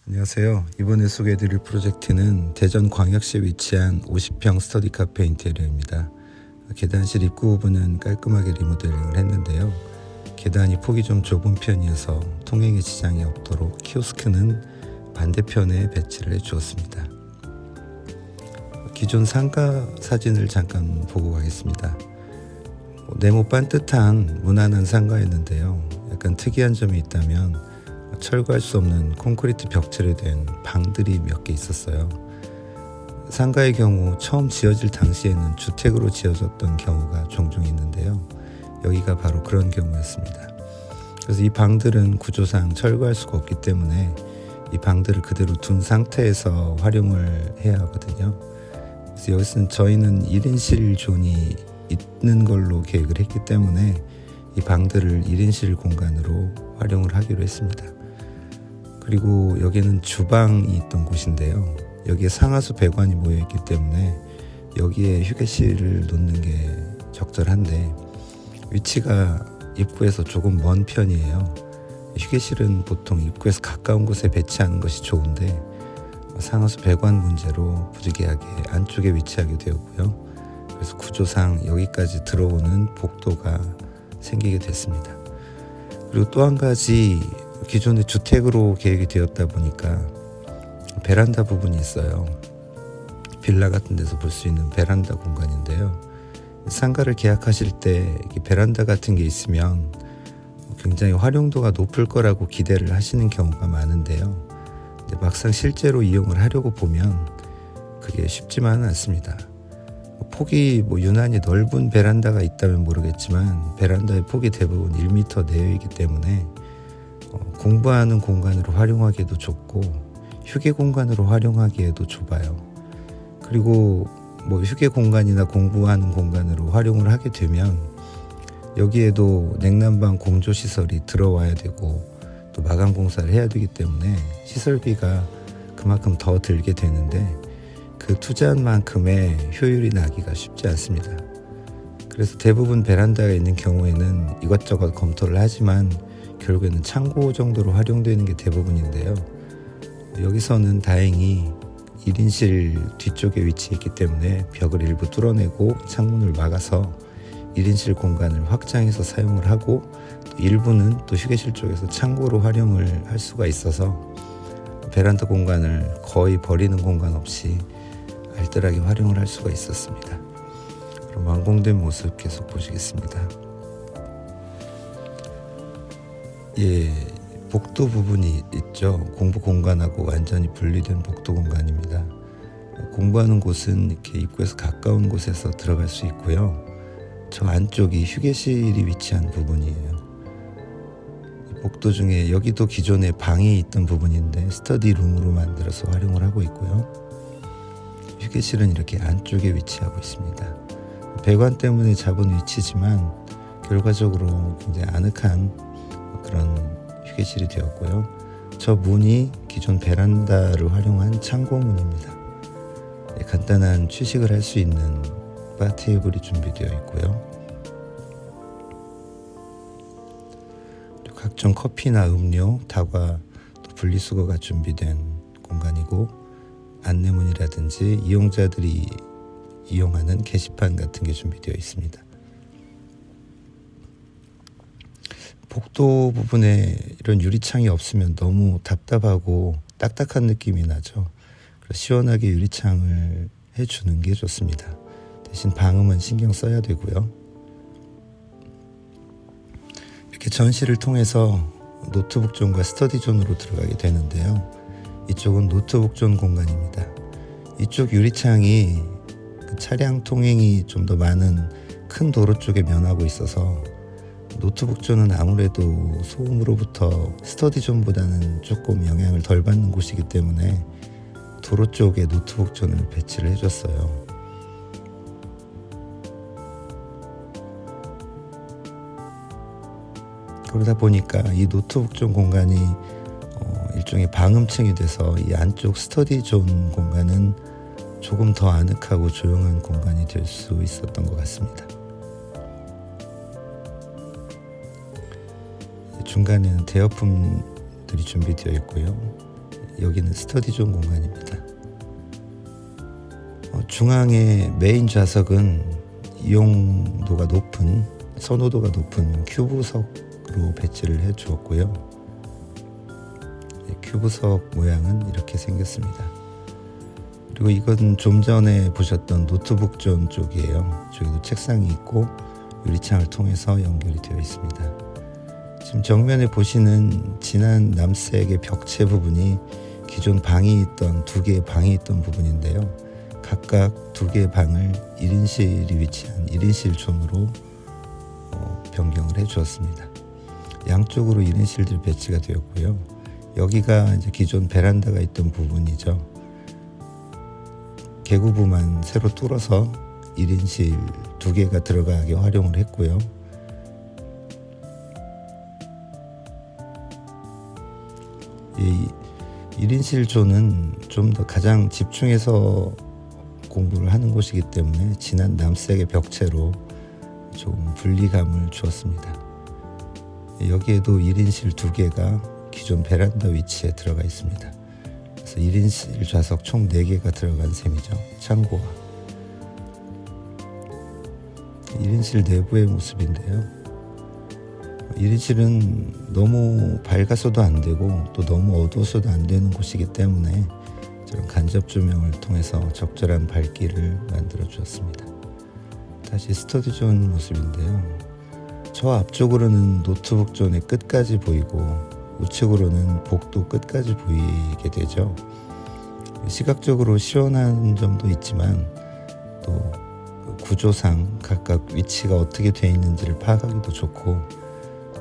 안녕하세요. 이번에 소개해드릴 프로젝트는 대전광역시에 위치한 50평 스터디 카페 인테리어입니다. 계단실 입구 부분은 깔끔하게 리모델링을 했는데요. 계단이 폭이 좀 좁은 편이어서 통행에 지장이 없도록 키오스크는 반대편에 배치를 해주었습니다. 기존 상가 사진을 잠깐 보고 가겠습니다. 네모 반듯한 무난한 상가였는데요. 약간 특이한 점이 있다면 철거할 수 없는 콘크리트 벽체로 된 방들이 몇 개 있었어요. 상가의 경우 처음 지어질 당시에는 주택으로 지어졌던 경우가 종종 있는데요. 여기가 바로 그런 경우였습니다. 그래서 이 방들은 구조상 철거할 수가 없기 때문에 이 방들을 그대로 둔 상태에서 활용을 해야 하거든요. 그래서 여기서는 저희는 1인실 존이 있는 걸로 계획을 했기 때문에 이 방들을 1인실 공간으로 활용을 하기로 했습니다. 그리고 여기는 주방이 있던 곳인데요. 여기에 상하수 배관이 모여있기 때문에 여기에 휴게실을 놓는 게 적절한데 위치가 입구에서 조금 먼 편이에요. 휴게실은 보통 입구에서 가까운 곳에 배치하는 것이 좋은데 상하수 배관 문제로 부득이하게 안쪽에 위치하게 되었고요. 그래서 구조상 여기까지 들어오는 복도가 생기게 됐습니다. 그리고 또 한 가지 기존의 주택으로 계획이 되었다 보니까 베란다 부분이 있어요. 빌라 같은 데서 볼 수 있는 베란다 공간인데요. 상가를 계약하실 때 베란다 같은 게 있으면 굉장히 활용도가 높을 거라고 기대를 하시는 경우가 많은데요. 막상 실제로 이용을 하려고 보면 그게 쉽지만은 않습니다. 폭이 유난히 넓은 베란다가 있다면 모르겠지만 베란다의 폭이 대부분 1m 내외이기 때문에 공부하는 공간으로 활용하기에도 좁고 휴게 공간으로 활용하기에도 좁아요. 그리고 휴게 공간이나 공부하는 공간으로 활용을 하게 되면 여기에도 냉난방 공조시설이 들어와야 되고 또 마감 공사를 해야 되기 때문에 시설비가 그만큼 더 들게 되는데 그 투자한 만큼의 효율이 나기가 쉽지 않습니다. 그래서 대부분 베란다가 있는 경우에는 이것저것 검토를 하지만 결국에는 창고 정도로 활용되는 게 대부분인데요. 여기서는 다행히 1인실 뒤쪽에 위치했기 때문에 벽을 일부 뚫어내고 창문을 막아서 1인실 공간을 확장해서 사용을 하고 또 일부는 또 휴게실 쪽에서 창고로 활용을 할 수가 있어서 베란다 공간을 거의 버리는 공간 없이 알뜰하게 활용을 할 수가 있었습니다. 그럼 완공된 모습 계속 보시겠습니다. 복도 부분이 있죠. 공부 공간하고 완전히 분리된 복도 공간입니다. 공부하는 곳은 이렇게 입구에서 가까운 곳에서 들어갈 수 있고요. 저 안쪽이 휴게실이 위치한 부분이에요. 복도 중에 여기도 기존에 방이 있던 부분인데 스터디 룸으로 만들어서 활용을 하고 있고요. 휴게실은 이렇게 안쪽에 위치하고 있습니다. 배관 때문에 잡은 위치지만 결과적으로 굉장히 아늑한 그런 휴게실이 되었고요. 저 문이 기존 베란다를 활용한 창고문입니다. 간단한 취식을 할 수 있는 바 테이블이 준비되어 있고요. 각종 커피나 음료, 다과, 또 분리수거가 준비된 공간이고 안내문이라든지 이용자들이 이용하는 게시판 같은 게 준비되어 있습니다. 복도 부분에 이런 유리창이 없으면 너무 답답하고 딱딱한 느낌이 나죠. 그래서 시원하게 유리창을 해주는 게 좋습니다. 대신 방음은 신경 써야 되고요. 이렇게 전시를 통해서 노트북 존과 스터디 존으로 들어가게 되는데요. 이쪽은 노트북 존 공간입니다. 이쪽 유리창이 차량 통행이 좀 더 많은 큰 도로 쪽에 면하고 있어서 노트북 존은 아무래도 소음으로부터 스터디 존보다는 조금 영향을 덜 받는 곳이기 때문에 도로 쪽에 노트북 존을 배치를 해줬어요. 그러다 보니까 이 노트북 존 공간이 일종의 방음층이 돼서 이 안쪽 스터디 존 공간은 조금 더 아늑하고 조용한 공간이 될 수 있었던 것 같습니다. 중간에는 대여품들이 준비되어 있고요. 여기는 스터디존 공간입니다. 중앙의 메인 좌석은 이용도가 높은, 선호도가 높은 큐브석으로 배치를 해 주었고요. 큐브석 모양은 이렇게 생겼습니다. 그리고 이건 좀 전에 보셨던 노트북 존 쪽이에요. 저기도 책상이 있고 유리창을 통해서 연결이 되어 있습니다. 지금 정면에 보시는 진한 남색의 벽체 부분이 기존 방이 있던 두 개의 방이 있던 부분인데요. 각각 두 개의 방을 1인실이 위치한 1인실 존으로 변경을 해 주었습니다. 양쪽으로 1인실들이 배치가 되었고요. 여기가 이제 기존 베란다가 있던 부분이죠. 개구부만 새로 뚫어서 1인실 두 개가 들어가게 활용을 했고요. 이 1인실 존은 좀 더 가장 집중해서 공부를 하는 곳이기 때문에 진한 남색의 벽체로 좀 분리감을 주었습니다. 여기에도 1인실 두 개가 기존 베란다 위치에 들어가 있습니다. 그래서 1인실 좌석 총 4개가 들어간 셈이죠. 창고와 1인실 내부의 모습인데요. 1인실은 너무 밝아서도 안 되고 또 너무 어두워서도 안 되는 곳이기 때문에 저런 간접 조명을 통해서 적절한 밝기를 만들어 주었습니다. 다시 스터디존 모습인데요. 저 앞쪽으로는 노트북 존의 끝까지 보이고 우측으로는 복도 끝까지 보이게 되죠. 시각적으로 시원한 점도 있지만 또 구조상 각각 위치가 어떻게 되어 있는지를 파악하기도 좋고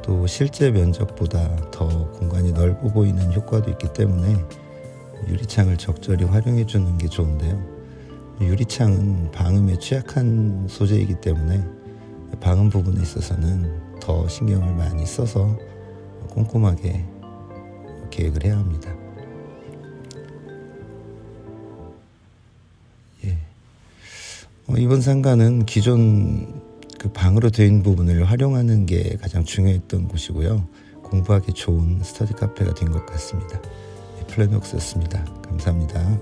또 실제 면적보다 더 공간이 넓어 보이는 효과도 있기 때문에 유리창을 적절히 활용해 주는 게 좋은데요. 유리창은 방음에 취약한 소재이기 때문에 방음 부분에 있어서는 더 신경을 많이 써서 꼼꼼하게 계획을 해야 합니다. 이번 상가는 기존 그 방으로 되어 있는 부분을 활용하는 게 가장 중요했던 곳이고요. 공부하기 좋은 스터디 카페가 된 것 같습니다. 플래너웍스였습니다. 감사합니다.